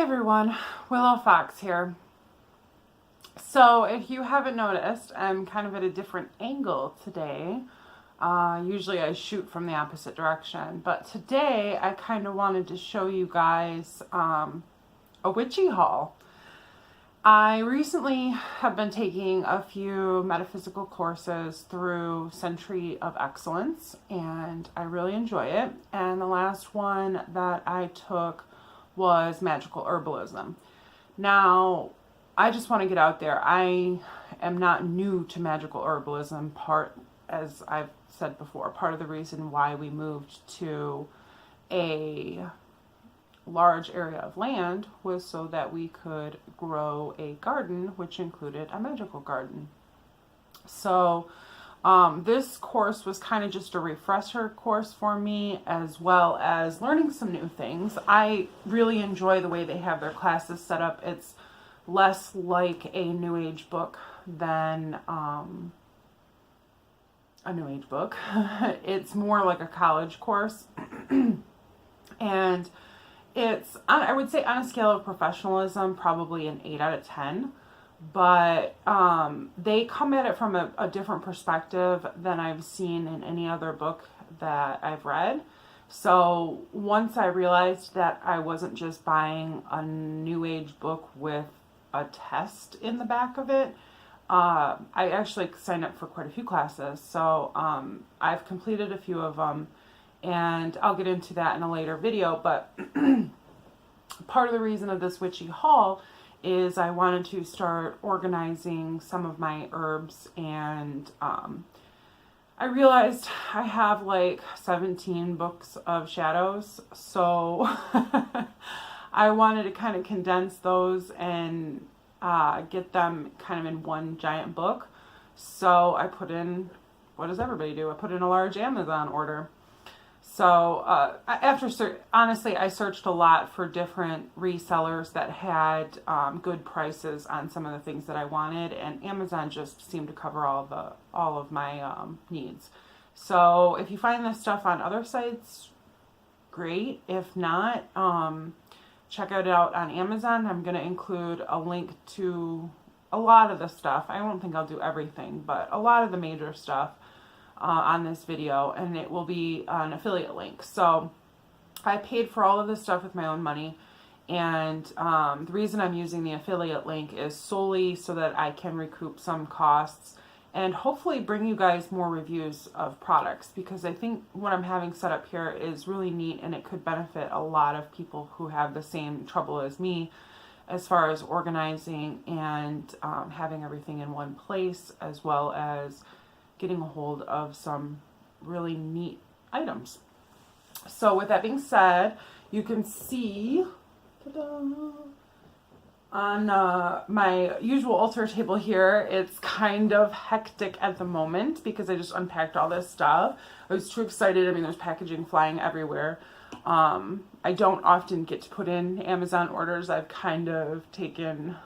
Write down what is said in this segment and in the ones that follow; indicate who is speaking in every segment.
Speaker 1: everyone, Willow Fox here. So if you haven't noticed, I'm kind of at a different angle today. Usually I shoot from the opposite direction, but today I kind of wanted to show you guys a witchy haul. I recently have been taking a few metaphysical courses through Century of Excellence, and I really enjoy it. And the last one that I took was magical herbalism. Now, I just want to get out there. I am not new to magical herbalism. As I've said before, part of the reason why we moved to a large area of land was so that we could grow a garden, which included a magical garden. So this course was kind of just a refresher course for me, as well as learning some new things. I really enjoy the way they have their classes set up. It's less like a New Age book than a New Age book. It's more like a college course. And it's, I would say, on a scale of professionalism, probably an 8 out of 10. But they come at it from a different perspective than I've seen in any other book that I've read. So once I realized that I wasn't just buying a New Age book with a test in the back of it, I actually signed up for quite a few classes. So I've completed a few of them, and I'll get into that in a later video. But part of the reason of this witchy haul is I wanted to start organizing some of my herbs, and I realized I have like 17 books of shadows, so I wanted to kind of condense those and get them kind of in one giant book. So I put in, what does everybody do? I put in a large Amazon order. So honestly, I searched a lot for different resellers that had good prices on some of the things that I wanted, and Amazon just seemed to cover all of my needs. So if you find this stuff on other sites, great. If not, check it out on Amazon. I'm going to include a link to a lot of the stuff. I don't think I'll do everything, but a lot of the major stuff on this video, and it will be an affiliate link. So I paid for all of this stuff with my own money, and the reason I'm using the affiliate link is solely so that I can recoup some costs and hopefully bring you guys more reviews of products, because I think what I'm having set up here is really neat, and it could benefit a lot of people who have the same trouble as me as far as organizing and having everything in one place, as well as getting a hold of some really neat items. So with that being said, you can see on my usual altar table here, it's kind of hectic at the moment because I just unpacked all this stuff. I was too excited. I mean, there's packaging flying everywhere. I don't often get to put in Amazon orders. I've kind of taken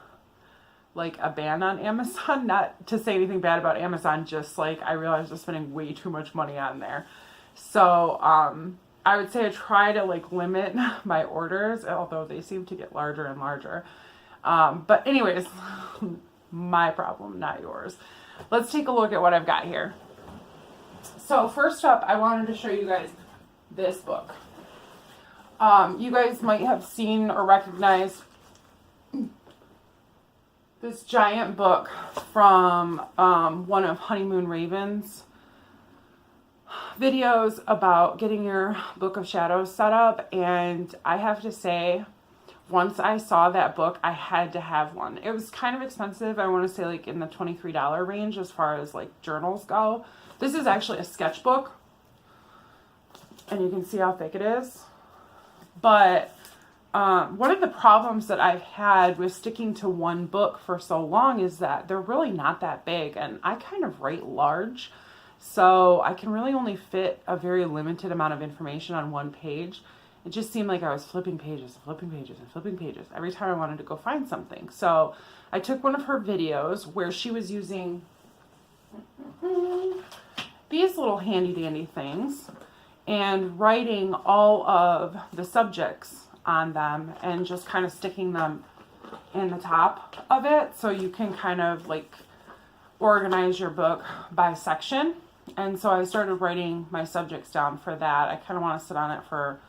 Speaker 1: like a ban on Amazon, not to say anything bad about Amazon, just like I realized I'm spending way too much money on there. So I would say I try to like limit my orders, although they seem to get larger and larger. But anyways, my problem, not yours. Let's take a look at what I've got here. So first up, I wanted to show you guys this book. You guys might have seen or recognized this giant book from one of HoneyRaven's videos about getting your Book of Shadows set up. And I have to say, once I saw that book, I had to have one. It was kind of expensive. I want to say like in the $23 range as far as like journals go. This is actually a sketchbook, and you can see how thick it is. But one of the problems that I've had with sticking to one book for so long is that they're really not that big, and I kind of write large, so I can really only fit a very limited amount of information on one page. It just seemed like I was flipping pages and flipping pages and flipping pages every time I wanted to go find something. So I took one of her videos where she was using these little handy dandy things and writing all of the subjects on them and just kind of sticking them in the top of it so you can kind of like organize your book by section. And so I started writing my subjects down for that. I kind of want to sit on it for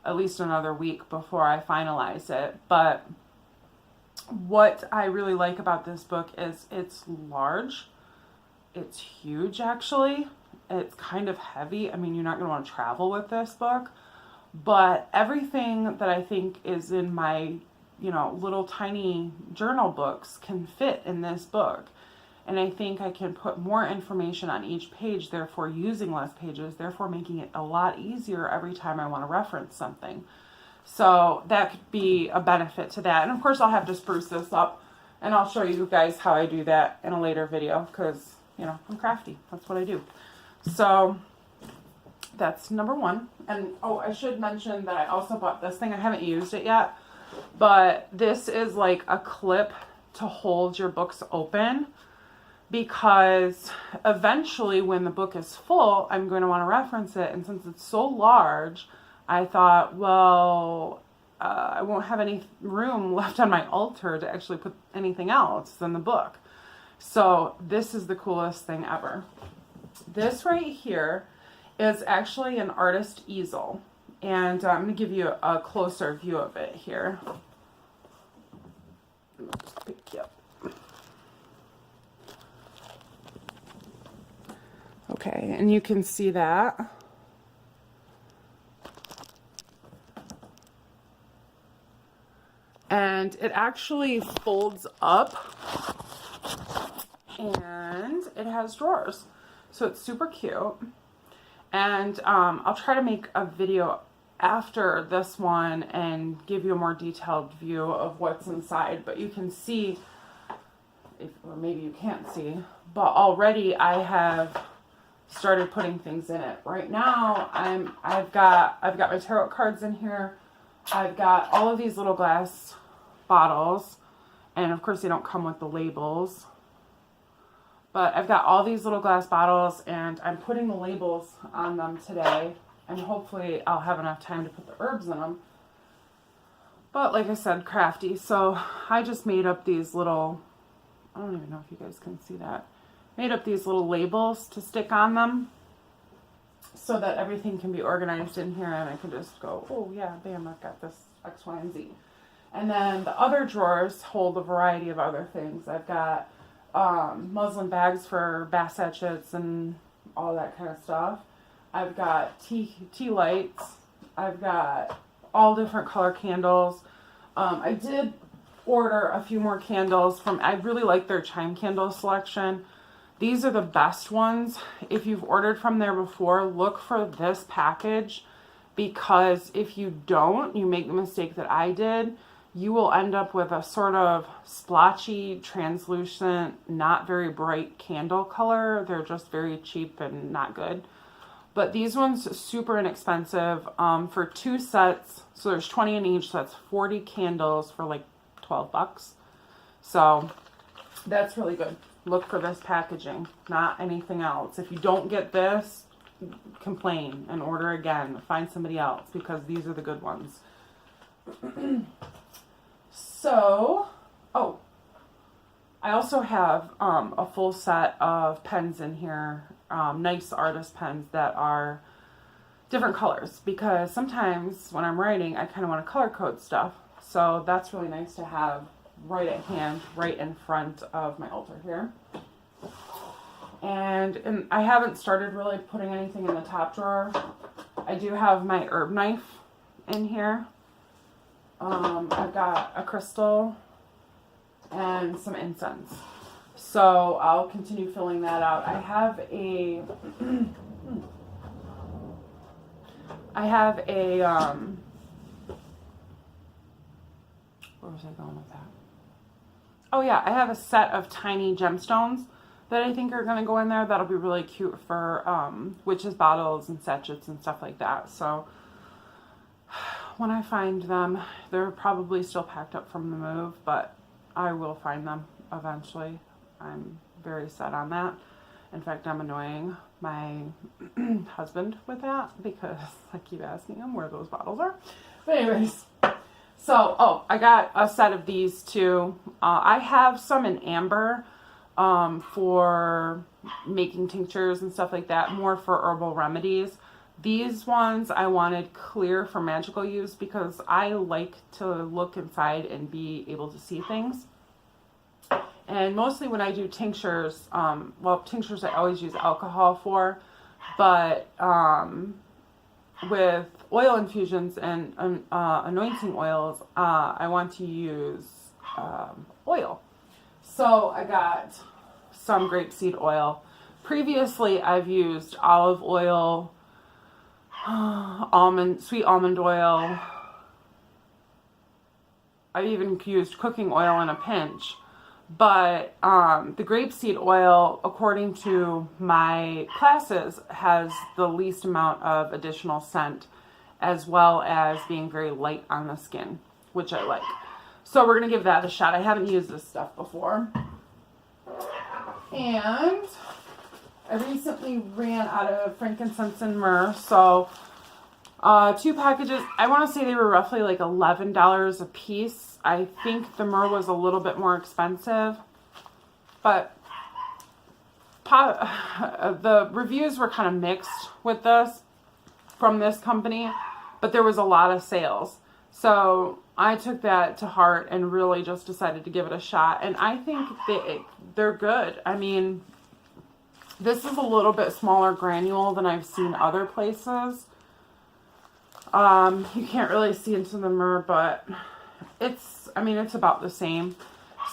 Speaker 1: at least another week before I finalize it. But what I really like about this book is it's large. It's huge, actually. It's kind of heavy. I mean, you're not going to want to travel with this book. But everything that I think is in my, little tiny journal books can fit in this book. And I think I can put more information on each page, therefore using less pages, therefore making it a lot easier every time I want to reference something. So that could be a benefit to that. And of course I'll have to spruce this up and I'll show you guys how I do that in a later video because, I'm crafty. That's what I do. So that's number one. And I should mention that I also bought this thing. I haven't used it yet, but this is like a clip to hold your books open, because eventually when the book is full, I'm going to want to reference it. And since it's so large, I thought, well, I won't have any room left on my altar to actually put anything else than the book. So this is the coolest thing ever. This right here is actually an artist easel. And I'm going to give you a closer view of it here. Just pick you up. Okay, and you can see that. And it actually folds up and it has drawers. So it's super cute. And I'll try to make a video after this one and give you a more detailed view of what's inside. But you can see, or maybe you can't see, but already I have started putting things in it. Right now, I've got my tarot cards in here. I've got all of these little glass bottles, and of course they don't come with the labels. But I've got all these little glass bottles, and I'm putting the labels on them today, and hopefully I'll have enough time to put the herbs in them. But like I said, crafty. So I just made up these little, I don't even know if you guys can see that. Made up these little labels to stick on them so that everything can be organized in here, and I can just go, oh yeah, bam, I've got this X, Y, and Z. And then the other drawers hold a variety of other things. I've got muslin bags for bath sachets and all that kind of stuff. I've got tea lights. I've got all different color candles. I did order a few more candles I really like their chime candle selection. These are the best ones. If you've ordered from there before, look for this package, because if you don't, you make the mistake that I did, you will end up with a sort of splotchy, translucent, not very bright candle color. They're just very cheap and not good. But these ones, super inexpensive. For 2 sets, so there's 20 in each, so that's 40 candles for like $12. So that's really good. Look for this packaging, not anything else. If you don't get this, complain and order again. Find somebody else, because these are the good ones. So, I also have a full set of pens in here, nice artist pens that are different colors, because sometimes when I'm writing, I kind of want to color code stuff. So that's really nice to have right at hand, right in front of my altar here. And I haven't started really putting anything in the top drawer. I do have my herb knife in here. I've got a crystal and some incense. So I'll continue filling that out. I have a where was I going with that? Oh yeah, I have a set of tiny gemstones that I think are going to go in there. That'll be really cute for witches bottles and sachets and stuff like that. So when I find them, they're probably still packed up from the move, but I will find them eventually. I'm very set on that. In fact, I'm annoying my husband with that, because I keep asking him where those bottles are. But anyways, So, oh, I got a set of these too. I have some in amber for making tinctures and stuff like that, more for herbal remedies. These ones I wanted clear for magical use because I like to look inside and be able to see things. And mostly when I do tinctures, well, tinctures I always use alcohol for, but with oil infusions and anointing oils, I want to use oil. So I got some grapeseed oil. Previously, I've used olive oil, sweet almond oil. I've even used cooking oil in a pinch. But the grapeseed oil, according to my classes, has the least amount of additional scent, as well as being very light on the skin, which I like. So we're going to give that a shot. I haven't used this stuff before. And I recently ran out of frankincense and myrrh, so 2 packages. I want to say they were roughly like $11 a piece. I think the myrrh was a little bit more expensive, but the reviews were kind of mixed with this from this company, but there was a lot of sales. So I took that to heart and really just decided to give it a shot. And I think they're good. I mean, this is a little bit smaller granule than I've seen other places. You can't really see into the myrrh, but it's about the same.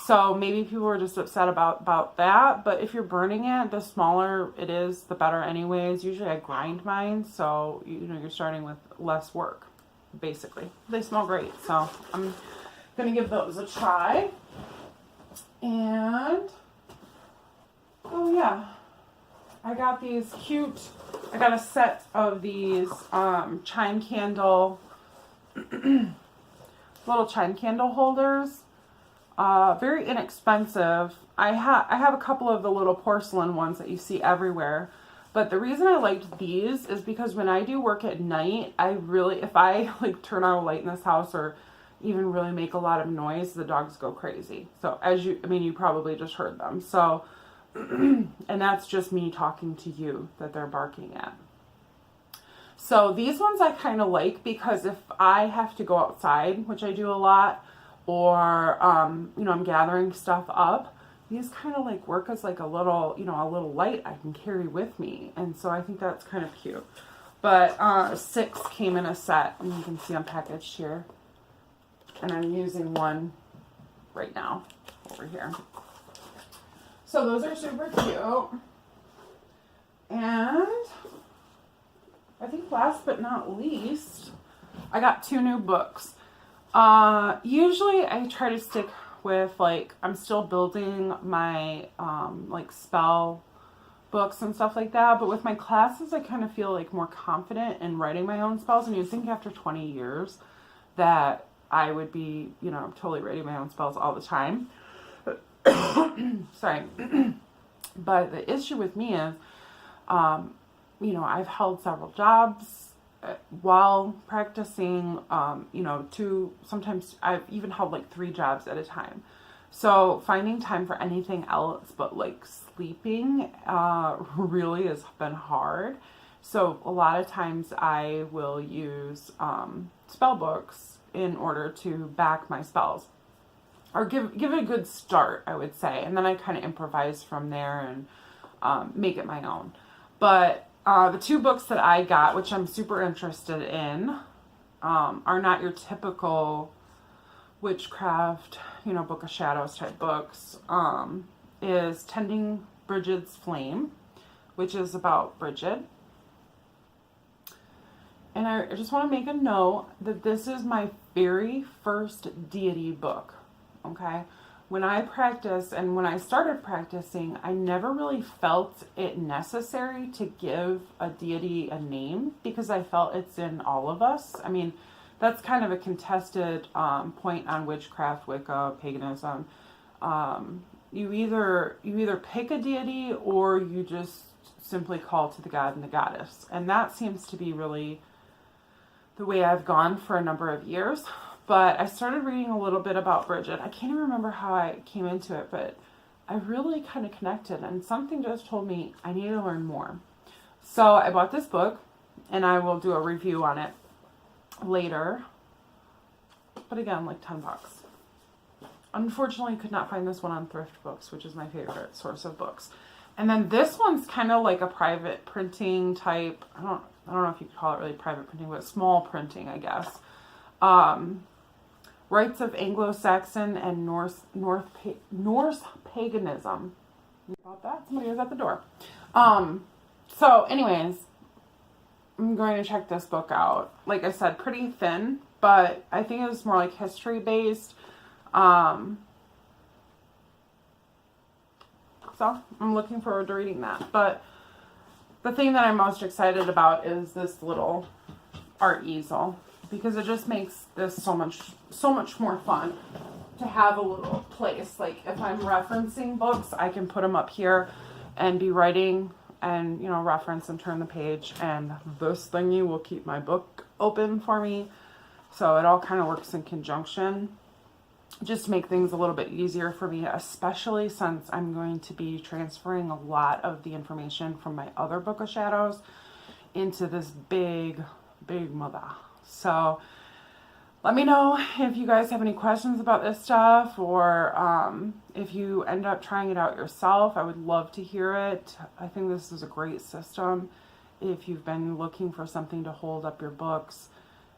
Speaker 1: So maybe people were just upset about that. But if you're burning it, the smaller it is, the better anyways. Usually I grind mine, so you're starting with less work, basically. They smell great, so I'm going to give those a try. And, oh yeah, I got these cute, I got a set of these chime candle, little chime candle holders. Very inexpensive. I have a couple of the little porcelain ones that you see everywhere. But the reason I liked these is because when I do work at night, if I like turn on a light in this house or even really make a lot of noise, the dogs go crazy. So you probably just heard them. So, and that's just me talking to you that they're barking at. So these ones I kind of like because if I have to go outside, which I do a lot, or, I'm gathering stuff up, these kind of like work as like a little light I can carry with me. And so I think that's kind of cute. But 6 came in a set, and you can see I'm packaged here. And I'm using one right now over here. So those are super cute. And I think last but not least, I got 2 new books. Usually I try to stick with I'm still building my spell books and stuff like that, but with my classes I kind of feel more confident in writing my own spells, and you'd think after 20 years that I would be totally writing my own spells all the time. Sorry. But the issue with me is I've held several jobs while practicing, sometimes I've even held 3 jobs at a time. So finding time for anything else but sleeping really has been hard. So a lot of times I will use spell books in order to back my spells, or give it a good start, I would say, and then I kind of improvise from there and make it my own. But the 2 books that I got, which I'm super interested in, are not your typical witchcraft, Book of Shadows type books. Is Tending Bridget's Flame, which is about Bridget. And I just want to make a note that this is my very first deity book, okay? When I practice and when I started practicing, I never really felt it necessary to give a deity a name because I felt it's in all of us. I mean, that's kind of a contested point on witchcraft, Wicca, paganism. You either pick a deity or you just simply call to the god and the goddess. And that seems to be really the way I've gone for a number of years. But I started reading a little bit about Bridget. I can't even remember how I came into it, but I really kind of connected, and something just told me I need to learn more. So I bought this book, and I will do a review on it later. But again, like 10 bucks. Unfortunately, could not find this one on Thrift Books, which is my favorite source of books. And then this one's kind of like a private printing type. I don't know if you could call it really private printing, but small printing, I guess. Rites of Anglo-Saxon and Norse paganism. About that? Somebody was at the door. So anyways, I'm going to check this book out. Like I said, pretty thin, but I think it was more like history based. So I'm looking forward to reading that. But the thing that I'm most excited about is this little art easel, because it just makes this so much more fun to have a little place. Like if I'm referencing books, I can put them up here and be writing and, you know, reference and turn the page, and this thingy will keep my book open for me. So it all kind of works in conjunction, just to make things a little bit easier for me, especially since I'm going to be transferring a lot of the information from my other book of shadows into this big mother. So let me know if you guys have any questions about this stuff, or if you end up trying it out yourself. I would love to hear it. I think this is a great system if you've been looking for something to hold up your books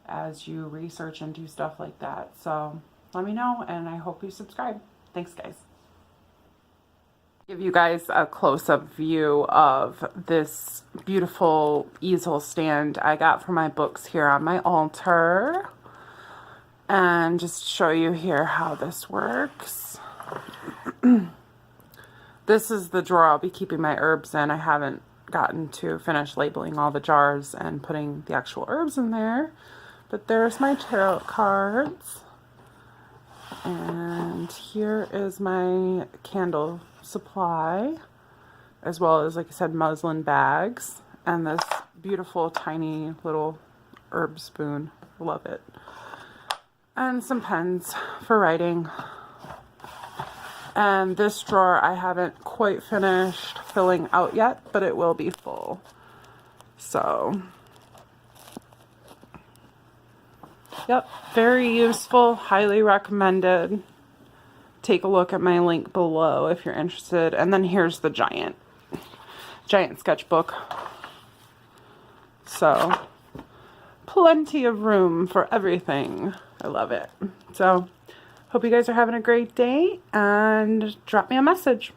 Speaker 1: as you research and do stuff like that. So let me know, and I hope you subscribe. Thanks, guys. Give you guys a close-up view of this beautiful easel stand I got for my books here on my altar, and just show you here how this works. This is the drawer I'll be keeping my herbs in. I haven't gotten to finish labeling all the jars and putting the actual herbs in there, but there's my tarot cards. And here is my candle supply, as well as, like I said, muslin bags, and this beautiful tiny little herb spoon. Love it. And some pens for writing. And this drawer I haven't quite finished filling out yet, but it will be full. So yep, very useful, highly recommended. Take a look at my link below if you're interested. And then here's the giant sketchbook. So plenty of room for everything. I love it. So hope you guys are having a great day, and drop me a message.